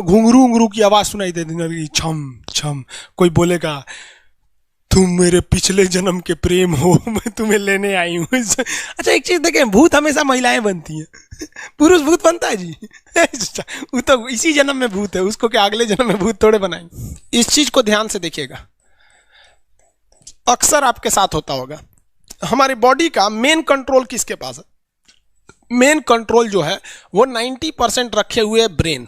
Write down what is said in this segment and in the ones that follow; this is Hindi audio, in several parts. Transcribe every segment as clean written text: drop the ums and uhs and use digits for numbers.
घुंघरू घुंघरू की आवाज सुनाई देने लगी, छम छम। कोई बोलेगा तुम मेरे पिछले जन्म के प्रेम हो, मैं तुम्हें लेने आई हूँ। अच्छा एक चीज देखें, भूत हमेशा महिलाएं बनती हैं, पुरुष भूत बनता है जी? वो तो इसी जन्म में भूत है, उसको क्या अगले जन्म में भूत थोड़े बनाएंगे। इस चीज को ध्यान से देखिएगा, अक्सर आपके साथ होता होगा। हमारी बॉडी का मेन कंट्रोल किसके पास है? मेन कंट्रोल जो है वो 90% रखे हुए ब्रेन।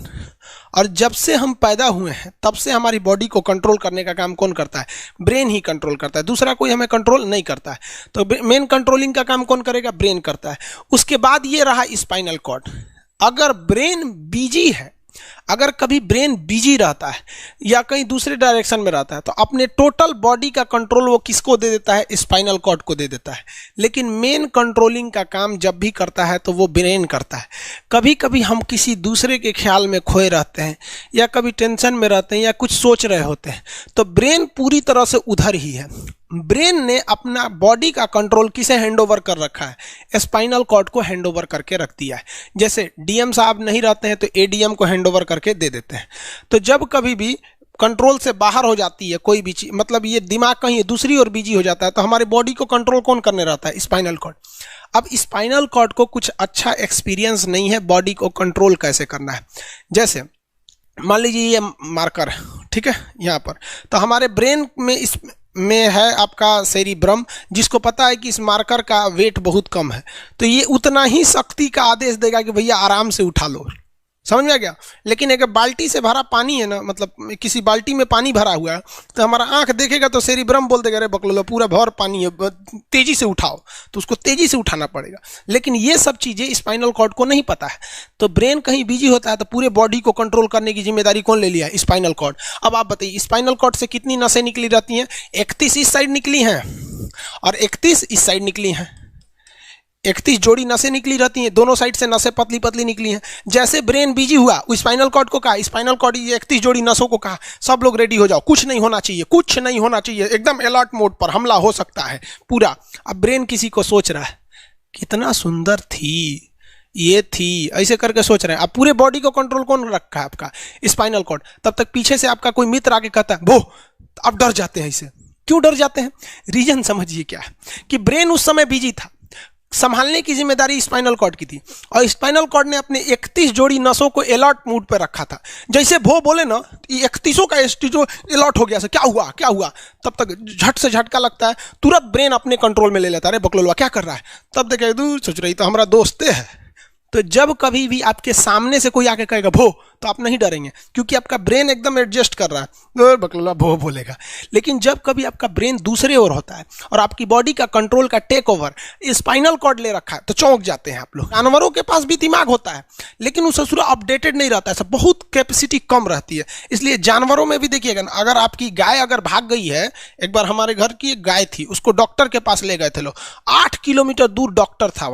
और जब से हम पैदा हुए हैं तब से हमारी बॉडी को कंट्रोल करने का काम कौन करता है? ब्रेन ही कंट्रोल करता है, दूसरा कोई हमें कंट्रोल नहीं करता है। तो मेन कंट्रोलिंग का काम कौन करेगा? ब्रेन करता है। उसके बाद ये रहा स्पाइनल कॉर्ड। अगर ब्रेन बिजी है, अगर कभी ब्रेन बिजी रहता है या कहीं दूसरे डायरेक्शन में रहता है, तो अपने टोटल बॉडी का कंट्रोल वो किसको दे देता है? स्पाइनल कॉर्ड को दे देता है। लेकिन मेन कंट्रोलिंग का काम जब भी करता है तो वो ब्रेन करता है। कभी कभी हम किसी दूसरे के ख्याल में खोए रहते हैं या कभी टेंशन में रहते हैं या कुछ सोच रहे होते हैं, तो ब्रेन पूरी तरह से उधर ही है। ब्रेन ने अपना बॉडी का कंट्रोल किसे हैंडओवर कर रखा है? स्पाइनल कॉर्ड को हैंडओवर करके रख दिया है। जैसे डीएम साहब नहीं रहते हैं तो एडीएम को हैंडओवर करके दे देते हैं। तो जब कभी भी कंट्रोल से बाहर हो जाती है कोई भी चीज, मतलब ये दिमाग कहीं दूसरी ओर बिजी हो जाता है, तो हमारी बॉडी को कंट्रोल कौन करने रहता है? Spinal cord. अब स्पाइनल कॉर्ड को कुछ अच्छा एक्सपीरियंस नहीं है बॉडी को कंट्रोल कैसे करना है। जैसे मान लीजिए ये मार्कर है, ठीक है, यहाँ पर, तो हमारे ब्रेन में इस में है आपका सेरिब्रम, जिसको पता है कि इस मार्कर का वेट बहुत कम है, तो ये उतना ही शक्ति का आदेश देगा कि भैया आराम से उठा लो। समझ में आ गया? लेकिन एक बाल्टी से भरा पानी है ना, मतलब किसी बाल्टी में पानी भरा हुआ है, तो हमारा आंख देखेगा तो सेरिब्रम बोल देगा अरे बकलोला पूरा भर पानी है, तेजी से उठाओ, तो उसको तेजी से उठाना पड़ेगा। लेकिन ये सब चीजें स्पाइनल कॉर्ड को नहीं पता है, तो ब्रेन कहीं बिजी होता है तो पूरे बॉडी को कंट्रोल करने की जिम्मेदारी कौन ले लिया है? Spinal cord. अब आप बताइए स्पाइनल कॉर्ड से कितनी नसें निकली रहती हैं? 31 इस साइड निकली हैं और 31 इस साइड निकली हैं। 31 जोड़ी नसें निकली रहती हैं, दोनों साइड से नसें पतली पतली निकली हैं। जैसे ब्रेन बिजी हुआ, स्पाइनल कॉर्ड को कहा, स्पाइनल कॉर्ड 31 जोड़ी नसों को कहा सब लोग रेडी हो जाओ, कुछ नहीं होना चाहिए, कुछ नहीं होना चाहिए, एकदम अलर्ट मोड पर, हमला हो सकता है पूरा। अब ब्रेन किसी को सोच रहा है कितना सुंदर थी ये थी, ऐसे करके सोच रहे हैं। अब पूरे बॉडी को कंट्रोल कौन रखा है? आपका स्पाइनल कॉर्ड। तब तक पीछे से आपका कोई मित्र आके कहता है वो, अब डर जाते हैं। इसे क्यों डर जाते हैं? रीजन समझिए क्या है कि ब्रेन उस समय बिजी था, संभालने की जिम्मेदारी स्पाइनल कॉर्ड की थी, और स्पाइनल कॉर्ड ने अपने 31 जोड़ी नसों को अलर्ट मूड पर रखा था। जैसे वो बोले ना, 31 का स्टीजो अलर्ट हो गया, से क्या हुआ क्या हुआ, तब तक झट से झटका लगता है, तुरंत ब्रेन अपने कंट्रोल में ले लेता है, अरे बकलोलवा क्या कर रहा है। तब देखे दूर सोच रही तो हमारा दोस्त है। तो जब कभी भी आपके सामने से कोई आके कहेगा भो, तो आप नहीं डरेंगे, क्योंकि आपका ब्रेन एकदम एडजस्ट कर रहा है, बकलोला भो बोलेगा। लेकिन जब कभी आपका ब्रेन दूसरे ओर होता है और आपकी बॉडी का कंट्रोल का टेक ओवर स्पाइनल कॉर्ड ले रखा है, तो चौंक जाते हैं आप लोग। जानवरों के पास भी दिमाग होता है, लेकिन वो ससुरा अपडेटेड नहीं रहता है, सब बहुत कैपेसिटी कम रहती है। इसलिए जानवरों में भी देखिएगा, अगर आपकी गाय अगर भाग गई है, एक बार हमारे घर की एक गाय थी, उसको डॉक्टर के पास ले गए थे लोग, 8 किलोमीटर दूर डॉक्टर था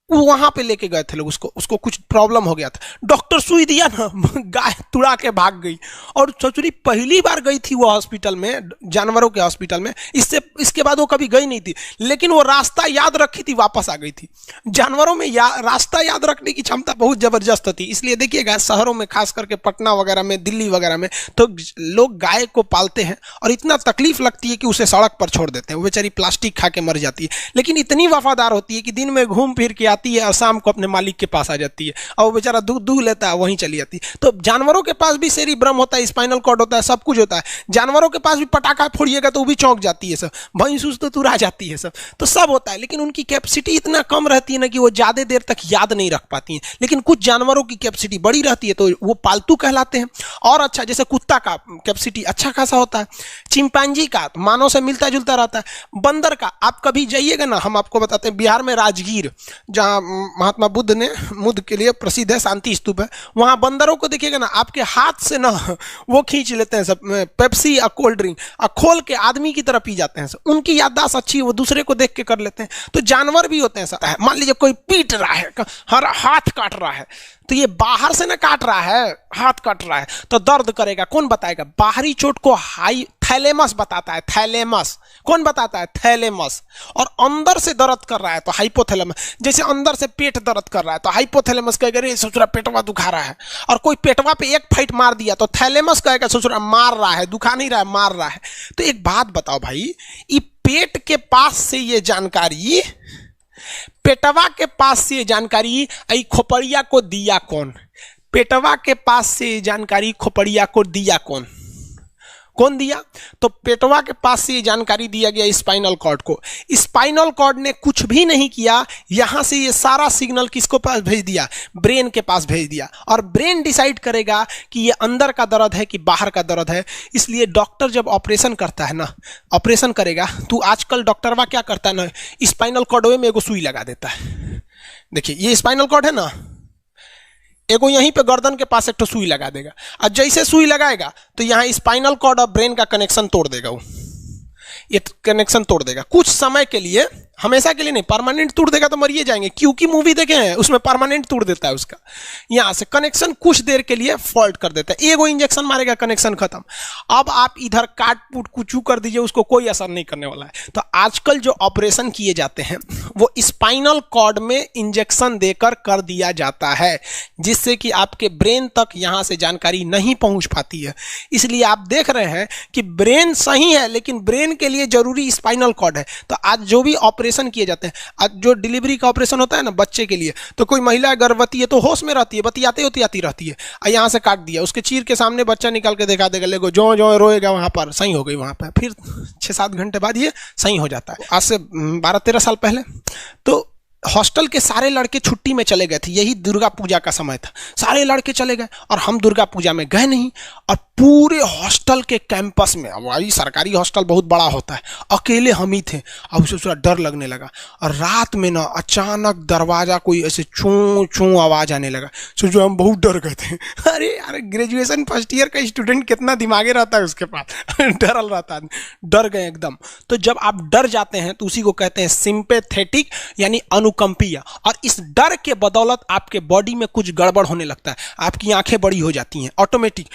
वहां पे लेके गए थे लोग, उसको कुछ प्रॉब्लम हो गया था, डॉक्टर सुई दिया ना, गाय तुड़ा के भाग गई। और ससुरी पहली बार गई थी वो हॉस्पिटल में, जानवरों के हॉस्पिटल में, इसके बाद वो कभी गई नहीं थी, लेकिन वो रास्ता याद रखी थी, वापस आ गई थी। जानवरों में रास्ता याद रखने की क्षमता बहुत जबरदस्त थी। इसलिए देखिएगा शहरों में, खास करके पटना वगैरह में, दिल्ली वगैरह में, तो लोग गाय को पालते हैं और इतना तकलीफ लगती है कि उसे सड़क पर छोड़ देते हैं, वो बेचारी प्लास्टिक खा के मर जाती है, लेकिन इतनी वफादार होती है कि दिन में घूम फिर के आती है और शाम को अपने मालिक के पास आ जाती है, और वो बेचारा दूध लेता है, वहीं चली जाती है। तो जानवरों के पास भी सेरिब्रम होता है, स्पाइनल कॉर्ड होता है, सब कुछ होता है। जानवरों के पास भी पटाखा फोड़िएगा तो वो भी चौंक जाती है, सब भैंस तो तुरा जाती है, तो सब होता है। लेकिन उनकी कैपेसिटी इतना कम रहती है ना कि वो ज्यादा देर तक याद नहीं रख पाती हैं। लेकिन कुछ जानवरों की कैपेसिटी बड़ी रहती है, तो वो पालतू कहलाते हैं। और अच्छा, जैसे कुत्ता का कैपेसिटी अच्छा खासा होता है, चिंपांजी का मानव से मिलता जुलता रहता है, बंदर का आप कभी जाइएगा ना, हम आपको बताते हैं, बिहार में राजगीर, जहाँ महात्मा बुद्ध के लिए प्रसिद्ध है, शांति स्तूप है, वहां बंदरों को देखिएगा ना, आपके हाथ से ना वो खींच लेते हैं सब पेप्सी या कोल्ड ड्रिंक, और खोल के आदमी की तरह पी जाते हैं सब। उनकी याददाश्त अच्छी है, वो दूसरे को देख के कर लेते हैं। तो जानवर भी होते हैं सब। मान लीजिए कोई पीट रहा है, हर हाथ काट रहा है, तो ये बाहर से ना काट रहा है, हाथ कट रहा है तो दर्द करेगा। कौन बताएगा? बाहरी चोट को हाई थैलेमस बताता है, थैलेमस। कौन बताता है? थैलेमस। और अंदर से दर्द कर रहा है तो हाइपोथैलेमस। जैसे अंदर से पेट दर्द कर रहा है तो हाइपोथैलेमस कहेगा रे ससुरा पेटवा दुखा रहा है। और कोई पेटवा पे एक फाइट मार दिया तो थैलेमस कहेगा ससुरा मार रहा है, दुखा नहीं रहा है, मार रहा है। तो एक बात बताओ भाई, ये पेट के पास से ये जानकारी, पेटवा के पास से जानकारी आई खोपड़िया को दिया कौन? पेटवा के पास से जानकारी खोपड़िया को दिया कौन? कौन दिया? तो पेटवा के पास से जानकारी दिया गया स्पाइनल कॉर्ड को। स्पाइनल कॉर्ड ने कुछ भी नहीं किया, यहां से ये सारा सिग्नल किसको पास भेज दिया? ब्रेन के पास भेज दिया। और ब्रेन डिसाइड करेगा कि ये अंदर का दर्द है कि बाहर का दर्द है। इसलिए डॉक्टर जब ऑपरेशन करता है ना, ऑपरेशन करेगा तो आजकल डॉक्टरवा क्या करता है ना, स्पाइनल कॉर्ड में एगो सुई लगा देता है। देखिए ये स्पाइनल कॉर्ड है ना, एगो यहीं पे गर्दन के पास एक तो सुई लगा देगा। और जैसे सुई लगाएगा तो यहाँ स्पाइनल कॉर्ड और ब्रेन का कनेक्शन तोड़ देगा। वो ये कनेक्शन तोड़ देगा कुछ समय के लिए, हमेशा के लिए नहीं। परमानेंट तोड़ देगा तो मरिए जाएंगे। क्योंकि मूवी देखे हैं उसमें परमानेंट तोड़ देता है उसका। यहां से कनेक्शन कुछ देर के लिए फॉल्ट कर देता है, एगो इंजेक्शन मारेगा कनेक्शन खत्म। अब आप इधर काट पुट कुचू कर दीजिए, उसको कोई असर नहीं करने वाला है। तो आजकल जो ऑपरेशन किए जाते हैं वो स्पाइनल कॉर्ड में इंजेक्शन देकर कर दिया जाता है, जिससे कि आपके ब्रेन तक यहां से जानकारी नहीं पहुंच पाती है। इसलिए आप देख रहे हैं कि ब्रेन सही है लेकिन ब्रेन के लिए जरूरी स्पाइनल कॉर्ड है। तो आज जो भी ऑपरेशन किए जाते हैं, आज जो डिलीवरी का ऑपरेशन होता है ना बच्चे के लिए, तो कोई महिला गर्भवती है तो होश में रहती है, बतियाते होती आती रहती है, यहाँ से काट दिया, उसके चीर के सामने बच्चा निकाल के दिखा देगा, लेगो जो जो रोएगा वहां पर सही हो गई, वहां पर फिर 6-7 घंटे बाद ये सही हो जाता है। आज से 12-13 साल पहले तो हॉस्टल के सारे लड़के छुट्टी में चले गए थे, यही दुर्गा पूजा का समय था, सारे लड़के चले गए और हम दुर्गा पूजा में गए नहीं। और पूरे हॉस्टल के कैंपस में, अब वही सरकारी हॉस्टल बहुत बड़ा होता है, अकेले हम ही थे। अब उसे थोड़ा डर लगने लगा और रात में ना अचानक दरवाजा कोई ऐसे चूं चूं आवाज आने लगा। सोचो हम बहुत डर गए थे। अरे यार ग्रेजुएशन फर्स्ट ईयर का स्टूडेंट कितना दिमागे रहता है उसके पास, डरल रहता है, डर गए एकदम। तो जब आप डर जाते हैं तो उसी को कहते हैं सिंपैथेटिक यानी अनुकंपीय। और इस डर के बदौलत आपके बॉडी में कुछ गड़बड़ होने लगता है, आपकी आंखें बड़ी हो जाती हैं, ऑटोमेटिक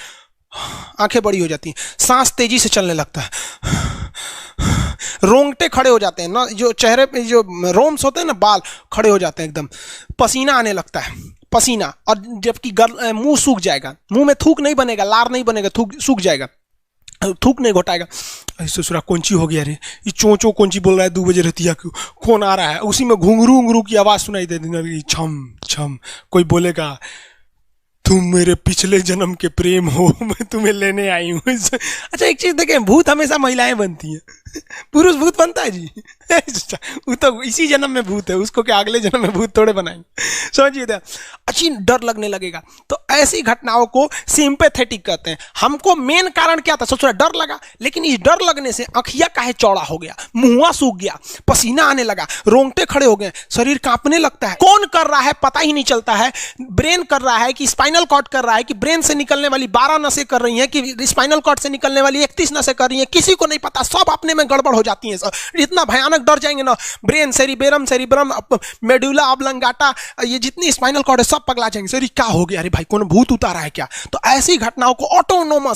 आंखें बड़ी हो जाती हैं, सांस तेजी से चलने लगता है, रोंगटे खड़े हो जाते हैं ना, जो चेहरे पे जो रोम्स होते हैं ना, बाल खड़े हो जाते हैं एकदम, पसीना आने लगता है, पसीना। और जबकि मुंह सूख जाएगा, मुंह में थूक नहीं बनेगा, लार नहीं बनेगा, सूख जाएगा, थूक नहीं घोटाएगा। ससुरा कौन ची हो गया रे, ये चोंचो कौन ची बोल रहा है 2 बजे रहती है, कौन आ रहा है? उसी में घुंघरू उंगरू की आवाज सुनाई दे देगी, छम छम। कोई बोलेगा तुम मेरे पिछले जन्म के प्रेम हो, मैं तुम्हें लेने आई हूँ। अच्छा एक चीज देखें, भूत हमेशा महिलाएं बनती हैं, पुरुष भूत बनता है जी? वो तो इसी जन्म में भूत है, उसको क्या अगले जन्म में भूत थोड़े बनाएंगे? समझिए, अच्छी डर लगने लगेगा। तो ऐसी घटनाओं को सिंपैथेटिक कहते हैं। हमको मेन कारण क्या था? सोचो डर लगा, लेकिन इस डर लगने से अखिया काहे चौड़ा हो गया, मुंह सूख गया, पसीना आने लगा, रोंगटे खड़े हो गए, शरीर कांपने लगता है। कौन कर रहा है पता ही नहीं चलता है। ब्रेन कर रहा है कि स्पाइनल कॉर्ड कर रहा है कि ब्रेन से निकलने वाली 12 नसें कर रही हैं कि स्पाइनल कॉर्ड से निकलने वाली 31 नसें कर रही हैं, किसी को नहीं पता, सब अपने में गड़बड़ हो जाती हैं। इतना भयानक डर जाएंगे ना, ब्रेन, सेरिब्रम, मेडुला ऑब्लंगाटा, ये जितनी स्पाइनल कॉर्ड है सब पगला जाएंगे। सर क्या हो गया? अरे भाई कौन भूत उतारा है क्या? तो ऐसी घटनाओं को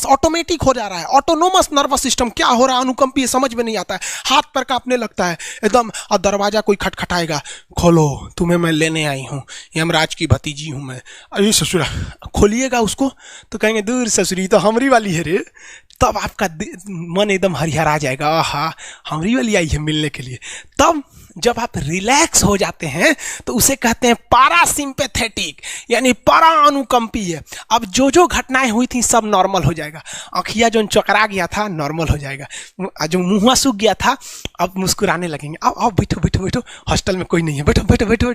ऑटोमेटिक हो जा रहा है, ऑटोनोमस नर्वस सिस्टम क्या हो रहा है, अनुकंपीय, समझ में नहीं आता है, हाथ पर कांपने लगता है एकदम। और दरवाजा कोई खटखटाएगा, खोलो तुम्हें मैं लेने आई हूँ, यमराज की भतीजी हूँ मैं। अरे ससुरा, खोलिएगा उसको तो कहेंगे दूर ससुरी तो हमरी वाली है रे। तब आपका मन एकदम हरिहरा जाएगा, आहा हमरी वाली आई है मिलने के लिए। तब जब आप रिलैक्स हो जाते हैं तो उसे कहते हैं पारासिम्पैथेटिक यानी परा अनुकंपीय। अब जो जो घटनाएं हुई थी सब नॉर्मल हो जाएगा। आँखिया जो चकरा गया था नॉर्मल हो जाएगा, जो मुंह सूख गया था अब मुस्कुराने लगेंगे। अब बैठो बैठो बैठो, हॉस्टल में कोई नहीं है, बैठो बैठो बैठो।